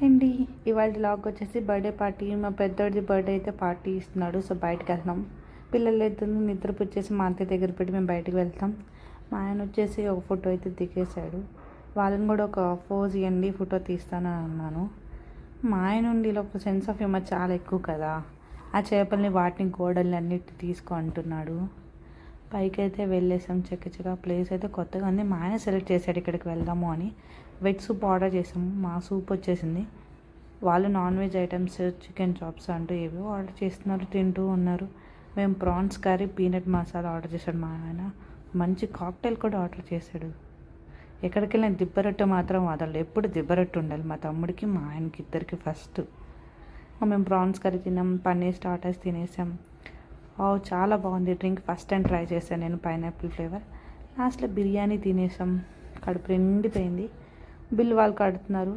Hi అండి. ఇవాళ vlog వచ్చేసి బర్త్డే పార్టీ. మా పెద్దోడిది బర్త్డే అయితే పార్టీ ఇస్తున్నాడు. సో బయటకు వెళ్తాం. పిల్లలు అయితే నిద్రపుచ్చేసి మా అత్తయ్య దగ్గర పెట్టి మేము బయటకు వెళ్తాం. మా ఆయన వచ్చేసి ఒక ఫోటో అయితే దిగేశాడు. వాళ్ళని కూడా ఒక పోజ్ ఇవ్వండి, ఫోటో తీస్తానని అన్నాను. మా ఆయన ఉండి ఇలా ఒక సెన్స్ ఆఫ్ హ్యూమర్ చాలా ఎక్కువ కదా. ఆ చేపల్ని వాటిని గోడల్ని అన్నిటి తీసుకో అంటున్నాడు. పైకి అయితే వెళ్ళేసాం. చక్కగా ప్లేస్ అయితే కొత్తగా ఉంది. మా ఆయన సెలెక్ట్ చేశాడు ఇక్కడికి వెళ్దాము అని. వెజ్ సూప్ ఆర్డర్ చేసాము. మా సూప్ వచ్చేసింది. వాళ్ళు non veg items, chicken chops అంటూ ఏవో ఆర్డర్ చేస్తున్నారు, తింటూ ఉన్నారు. మేము prawns curry, peanut masala order చేశాడు మా ఆయన. మంచి కాక్టైల్ కూడా ఆర్డర్ చేశాడు. ఎక్కడికి వెళ్ళిన దిబ్బరొట్టు మాత్రం వదలడు. ఎప్పుడు దిబ్బరొట్టు ఉండాలి మా తమ్ముడికి, మా ఆయనకి ఇద్దరికి ఫస్ట్. మేము ప్రాన్స్ కర్రీ తిన్నాం, పన్నీర్ స్టార్టర్స్ తినేసాం. చాలా బాగుంది డ్రింక్. ఫస్ట్ టైం ట్రై చేశాను నేను, పైనాపిల్ ఫ్లేవర్. లాస్ట్లో బిర్యానీ తినేసాం. కడుపు నిండిపోయింది. బిల్ వాళ్ళు కడుతున్నారు.